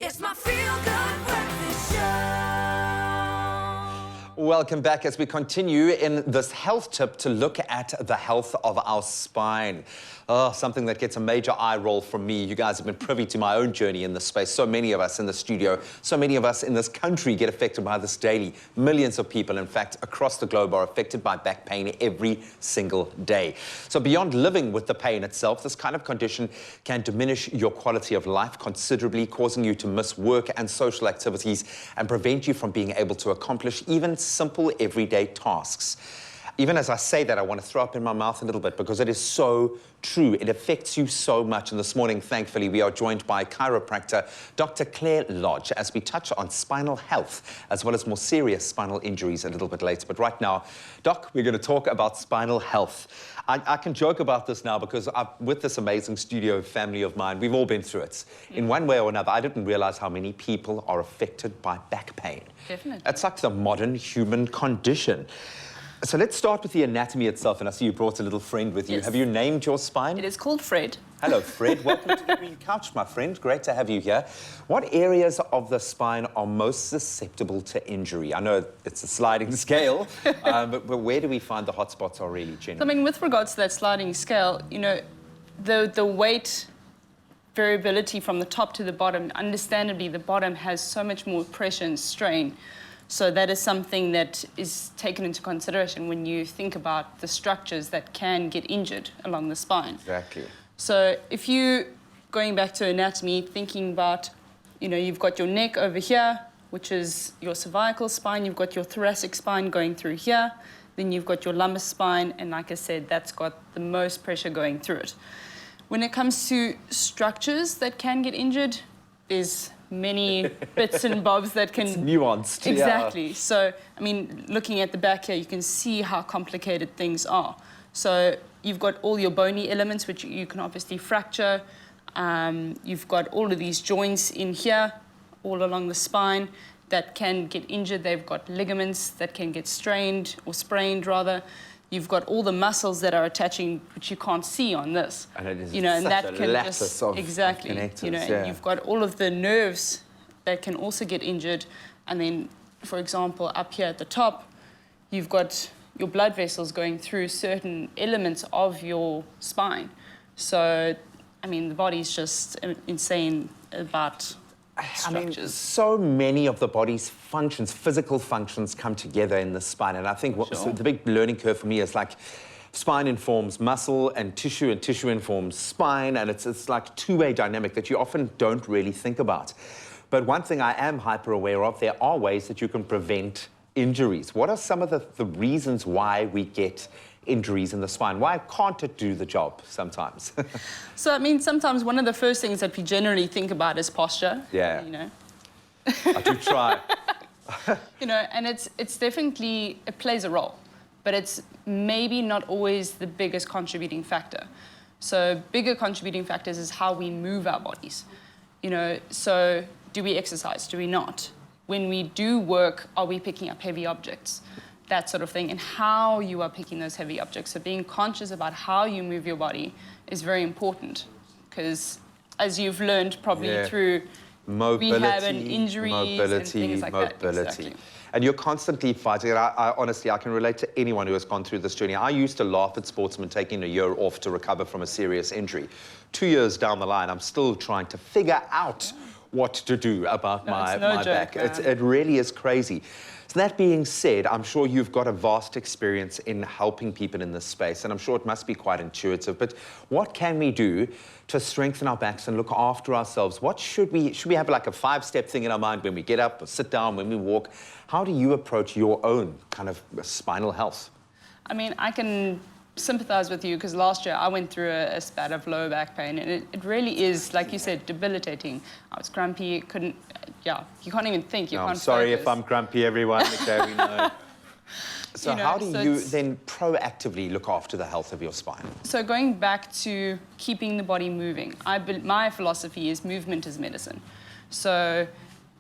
It's my feel-good breakfast show. Welcome back as we continue in this health tip to look at the health of our spine. Oh, something that gets a major eye roll from me. You guys have been privy to my own journey in this space. So many of us in the studio, so many of us in this country get affected by this daily. Millions of people, in fact, across the globe are affected by back pain every single day. So beyond living with the pain itself, this kind of condition can diminish your quality of life considerably, causing you to miss work and social activities and prevent you from being able to accomplish even simple everyday tasks. Even as I say that, I want to throw up in my mouth a little bit because it is so true. It affects you so much. And this morning, thankfully, we are joined by chiropractor Dr. Claire Lodge as we touch on spinal health, as well as more serious spinal injuries a little bit later. But right now, Doc, we're going to talk about spinal health. I can joke about this now because with this amazing studio family of mine, we've all been through it. In one way or another, I didn't realize how many people are affected by back pain. Definitely. It's like the modern human condition. So let's start with the anatomy itself, and I see you brought a little friend with you. Yes. Have you named your spine? It is called Fred. Hello, Fred. Welcome to the Green Couch, my friend. Great to have you here. What areas of the spine are most susceptible to injury? I know it's a sliding scale, but where do we find the hotspots are really generally? I mean, with regards to that sliding scale, you know, the weight variability from the top to the bottom, understandably, the bottom has so much more pressure and strain. So that is something that is taken into consideration when you think about the structures that can get injured along the spine. Exactly. So if you, going back to anatomy, thinking about, you know, you've got your neck over here, which is your cervical spine, you've got your thoracic spine going through here, then you've got your lumbar spine, and like I said, that's got the most pressure going through it. When it comes to structures that can get injured, there's many bits and bobs that can... It's nuanced. Exactly. Yeah. So, I mean, looking at the back here, you can see how complicated things are. So you've got all your bony elements, which you can obviously fracture. You've got all of these joints in here, all along the spine, that can get injured. They've got ligaments that can get strained, or sprained, rather. You've got all the muscles that are attaching, which you can't see on this. And it is you know, and such that a can lattice just of exactly. connectors, You know, yeah. and you've got all of the nerves that can also get injured. And then, for example, up here at the top, you've got your blood vessels going through certain elements of your spine. So, I mean, the body's just insane about structures. I mean, so many of the body's functions, physical functions, come together in the spine. And I think so the big learning curve for me is like spine informs muscle and tissue informs spine. And it's like two-way dynamic that you often don't really think about. But one thing I am hyper aware of, there are ways that you can prevent injuries. What are some of the reasons why we get injuries in the spine? Why can't it do the job sometimes? So, I mean, sometimes one of the first things that we generally think about is posture. Yeah. You know. I do try. You know, and it's definitely, it plays a role, but it's maybe not always the biggest contributing factor. So bigger contributing factors is how we move our bodies. You know, so do we exercise? Do we not? When we do work, are we picking up heavy objects? That sort of thing, and how you are picking those heavy objects. So being conscious about how you move your body is very important, because as you've learned probably through rehab and injuries and things like that. Exactly. And you're constantly fighting it. I honestly, I can relate to anyone who has gone through this journey. I used to laugh at sportsmen taking a year off to recover from a serious injury. 2 years down the line, I'm still trying to figure out what to do about my back. It really is crazy. So that being said, I'm sure you've got a vast experience in helping people in this space, and I'm sure it must be quite intuitive. But what can we do to strengthen our backs and look after ourselves? What should we have like a 5-step thing in our mind when we get up or sit down, when we walk? How do you approach your own kind of spinal health? I mean, I can sympathize with you because last year I went through a spat of lower back pain, and it really is, like you said, debilitating. I was grumpy, couldn't, you can't even think, you can't focus. I'm sorry if I'm grumpy, everyone, okay, we know. So you know, how do you then proactively look after the health of your spine? So going back to keeping the body moving, my philosophy is movement is medicine. So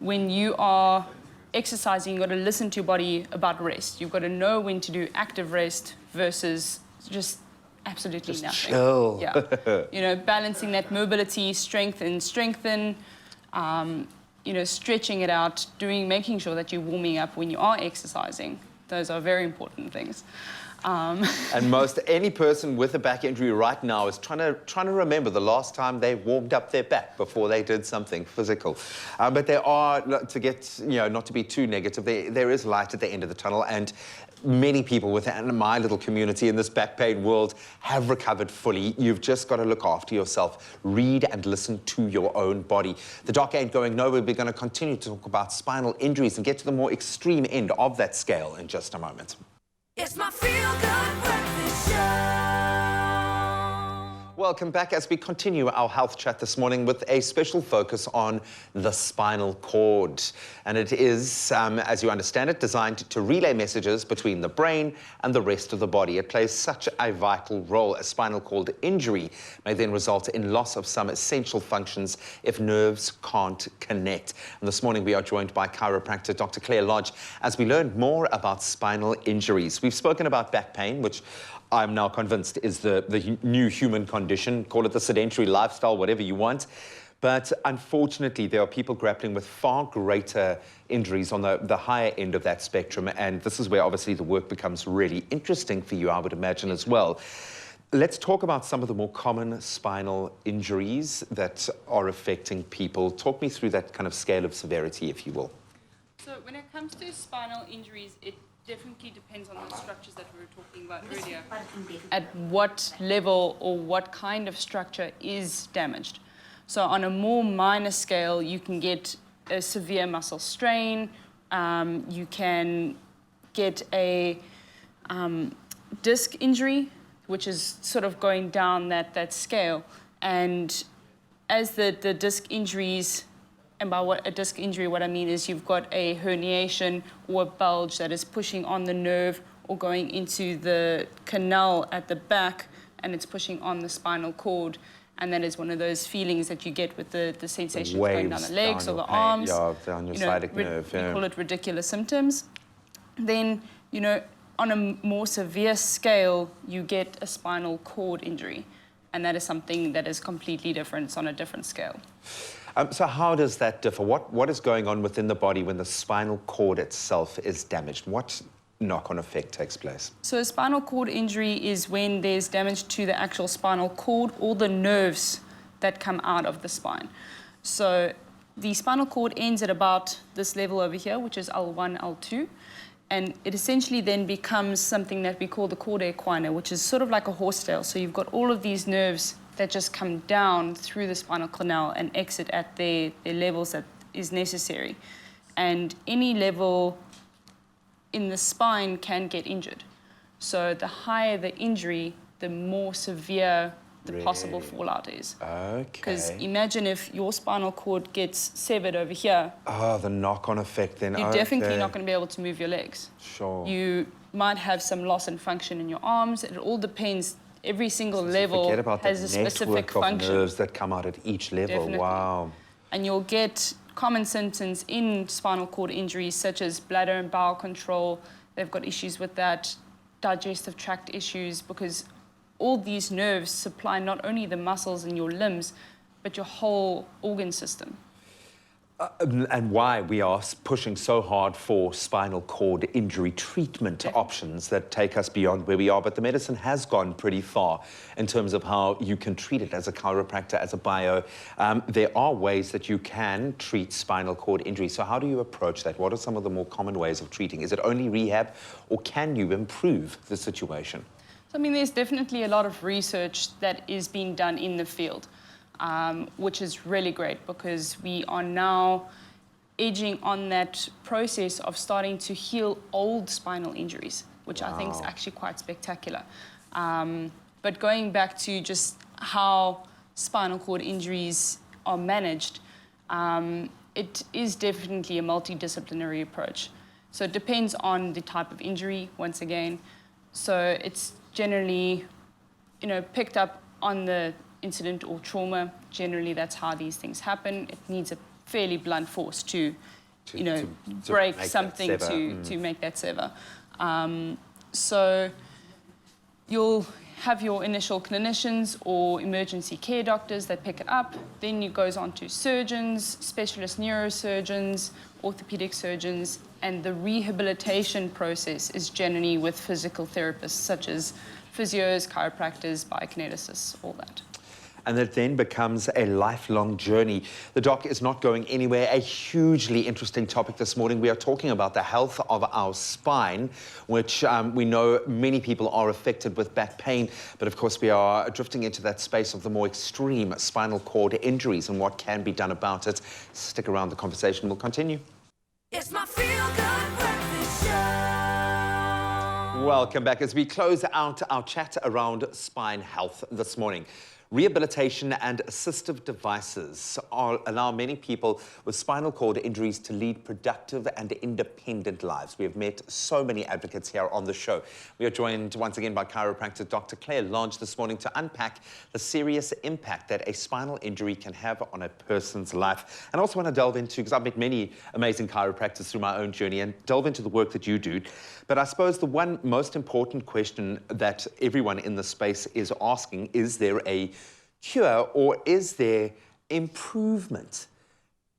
when you are exercising, you've got to listen to your body about rest. You've got to know when to do active rest versus just absolutely nothing. Chill. Yeah. You know, balancing that mobility, strengthen. stretching it out, making sure that you're warming up when you are exercising. Those are very important things. And any person with a back injury right now is trying to remember the last time they warmed up their back before they did something physical. But there are, to get, not to be too negative, there is light at the end of the tunnel, and many people within my little community in this back pain world have recovered fully. You've just got to look after yourself. Read and listen to your own body. The doc ain't going nowhere. We're going to continue to talk about spinal injuries and get to the more extreme end of that scale in just a moment. It's my feel-good breakfast show. Welcome back as we continue our health chat this morning with a special focus on the spinal cord. And it is, as you understand it, designed to relay messages between the brain and the rest of the body. It plays such a vital role. A spinal cord injury may then result in loss of some essential functions if nerves can't connect. And this morning we are joined by chiropractor Dr. Claire Lodge as we learn more about spinal injuries. We've spoken about back pain, which I'm now convinced is the new human condition. Call it the sedentary lifestyle, whatever you want. But unfortunately, there are people grappling with far greater injuries on the higher end of that spectrum. And this is where obviously the work becomes really interesting for you, I would imagine, as well. Let's talk about some of the more common spinal injuries that are affecting people. Talk me through that kind of scale of severity, if you will. So when it comes to spinal injuries, it definitely depends on the structures that we were talking about earlier. At what level or what kind of structure is damaged. So on a more minor scale, you can get a severe muscle strain. You can get a disc injury, which is sort of going down that scale. And as the disc injuries, and by a disc injury, what I mean is you've got a herniation or a bulge that is pushing on the nerve or going into the canal at the back, and it's pushing on the spinal cord. And that is one of those feelings that you get with the sensations going down the legs or the arms. Yeah, down your sciatic nerve. We call it radicular symptoms. Then, on a more severe scale, you get a spinal cord injury. And that is something that is completely different. It's on a different scale. So how does that differ? What is going on within the body when the spinal cord itself is damaged? What knock-on effect takes place? So a spinal cord injury is when there's damage to the actual spinal cord or the nerves that come out of the spine. So the spinal cord ends at about this level over here, which is L1, L2. And it essentially then becomes something that we call the chordae equina, which is sort of like a horsetail. So you've got all of these nerves that just come down through the spinal canal and exit at their levels that is necessary. And any level in the spine can get injured. So the higher the injury, the more severe the possible fallout is. Okay. Because imagine if your spinal cord gets severed over here. Oh, the knock-on effect then. You're definitely not going to be able to move your legs. Sure. You might have some loss in function in your arms. It all depends. Every single So level forget about has a the specific network of function. nerves that come out at each level. Definitely. Wow. And you'll get common symptoms in spinal cord injuries such as bladder and bowel control. They've got issues with that, digestive tract issues, because all these nerves supply not only the muscles in your limbs, but your whole organ system. And why we are pushing so hard for spinal cord injury treatment options that take us beyond where we are. But the medicine has gone pretty far in terms of how you can treat it as a chiropractor, as a bio. There are ways that you can treat spinal cord injury. So how do you approach that? What are some of the more common ways of treating? Is it only rehab, or can you improve the situation? So, I mean, there's definitely a lot of research that is being done in the field. Which is really great because we are now edging on that process of starting to heal old spinal injuries, which I think is actually quite spectacular. But going back to just how spinal cord injuries are managed, it is definitely a multidisciplinary approach. So it depends on the type of injury, once again. So it's generally, picked up on the incident or trauma. Generally, that's how these things happen. It needs a fairly blunt force to break something to make that sever. So you'll have your initial clinicians or emergency care doctors that pick it up. Then it goes on to surgeons, specialist neurosurgeons, orthopedic surgeons, and the rehabilitation process is generally with physical therapists such as physios, chiropractors, biokineticists, all that. And it then becomes a lifelong journey. The doc is not going anywhere. A hugely interesting topic this morning. We are talking about the health of our spine, which we know many people are affected with back pain. But of course, we are drifting into that space of the more extreme spinal cord injuries and what can be done about it. Stick around, the conversation will continue. It's my feel-good breakfast show. Welcome back as we close out our chat around spine health this morning. Rehabilitation and assistive devices allow many people with spinal cord injuries to lead productive and independent lives. We have met so many advocates here on the show. We are joined once again by chiropractor Dr. Claire Lodge this morning to unpack the serious impact that a spinal injury can have on a person's life. And I also want to delve into, because I've met many amazing chiropractors through my own journey, and delve into the work that you do. But I suppose the one most important question that everyone in the space is asking, is there a cure or is there improvement?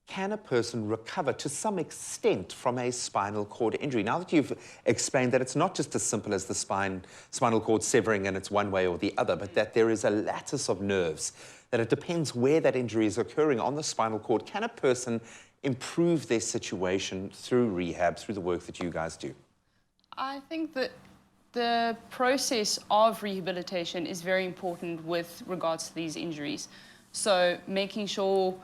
Can a person recover to some extent from a spinal cord injury? Now that you've explained that it's not just as simple as the spinal cord severing and it's one way or the other, but that there is a lattice of nerves, that it depends where that injury is occurring on the spinal cord, can a person improve their situation through rehab, through the work that you guys do? I think that the process of rehabilitation is very important with regards to these injuries. So making sure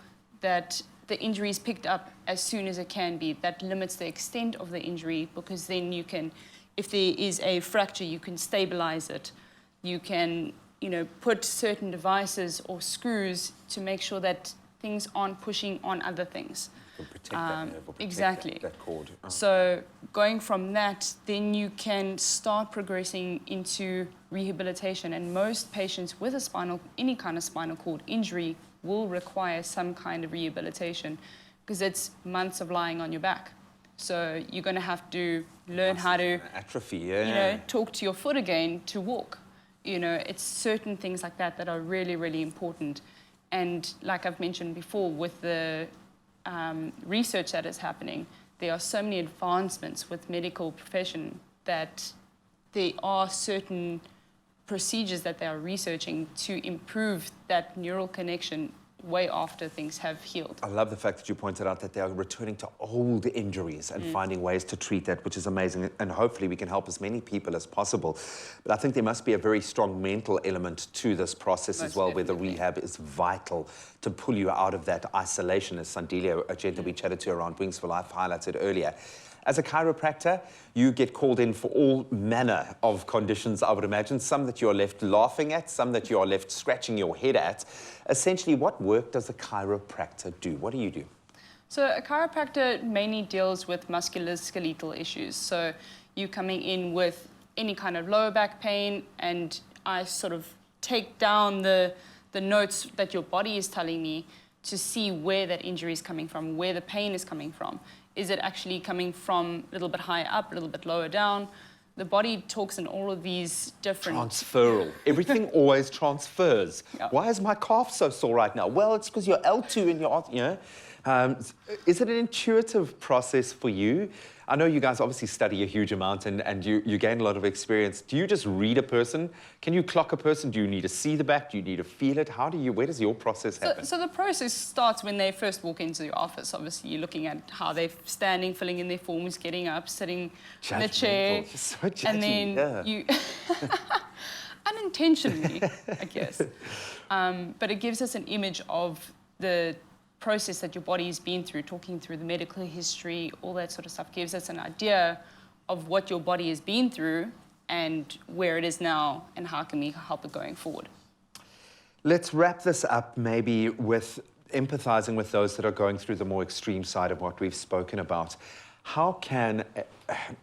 that the injury is picked up as soon as it can be, that limits the extent of the injury, because then you can, if there is a fracture, you can stabilize it. You can, put certain devices or screws to make sure that things aren't pushing on other things. Protect that nerve or protect exactly. that cord. Oh. So going from that, then you can start progressing into rehabilitation. And most patients with any kind of spinal cord injury will require some kind of rehabilitation, because it's months of lying on your back. So you're going to have to learn how to atrophy, yeah. Talk to your foot again to walk. It's certain things like that that are really, really important. And like I've mentioned before, with the research that is happening, there are so many advancements with medical profession that there are certain procedures that they are researching to improve that neural connection way after things have healed. I love the fact that you pointed out that they are returning to old injuries and finding ways to treat that, which is amazing. And hopefully we can help as many people as possible. But I think there must be a very strong mental element to this process as well, where the rehab is vital to pull you out of that isolation, as Sandelia, a gent that we chatted to around Wings for Life, highlighted earlier. As a chiropractor, you get called in for all manner of conditions, I would imagine, some that you're left laughing at, some that you're left scratching your head at. Essentially, what work does a chiropractor do? What do you do? So a chiropractor mainly deals with musculoskeletal issues. So you coming in with any kind of lower back pain, and I sort of take down the notes that your body is telling me to see where that injury is coming from, where the pain is coming from. Is it actually coming from a little bit higher up, a little bit lower down? The body talks in all of these different... Transferal. Everything always transfers. Yep. Why is my calf so sore right now? Well, it's because you're L2 and you're, is it an intuitive process for you? I know you guys obviously study a huge amount and you gain a lot of experience. Do you just read a person? Can you clock a person? Do you need to see the back? Do you need to feel it? Where does your process happen? So the process starts when they first walk into your office. Obviously, you're looking at how they're standing, filling in their forms, getting up, sitting in the chair. So judgy, and then you... unintentionally, I guess. But it gives us an image of the process that your body has been through, talking through the medical history, all that sort of stuff gives us an idea of what your body has been through and where it is now and how can we help it going forward. Let's wrap this up maybe with empathizing with those that are going through the more extreme side of what we've spoken about. How can,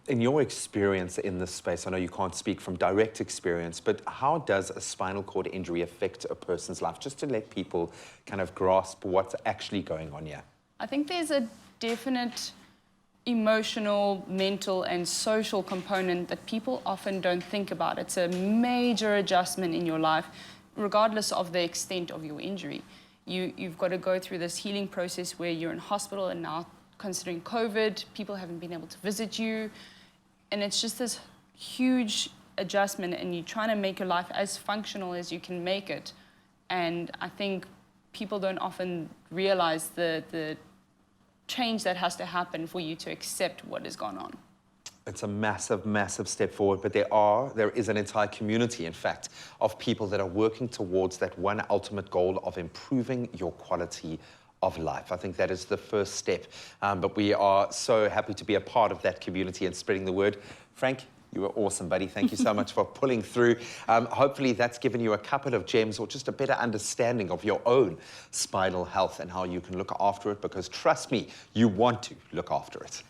in your experience in this space, I know you can't speak from direct experience, but how does a spinal cord injury affect a person's life? Just to let people kind of grasp what's actually going on here. I think there's a definite emotional, mental, and social component that people often don't think about. It's a major adjustment in your life, regardless of the extent of your injury. You've got to go through this healing process where you're in hospital, and now considering COVID, people haven't been able to visit you. And it's just this huge adjustment, and you're trying to make your life as functional as you can make it. And I think people don't often realize the change that has to happen for you to accept what has gone on. It's a massive, massive step forward, but there is an entire community, in fact, of people that are working towards that one ultimate goal of improving your quality of life. I think that is the first step, but we are so happy to be a part of that community and spreading the word. Frank, you were awesome, buddy. Thank you so much for pulling through. Hopefully that's given you a couple of gems or just a better understanding of your own spinal health and how you can look after it, because trust me, you want to look after it.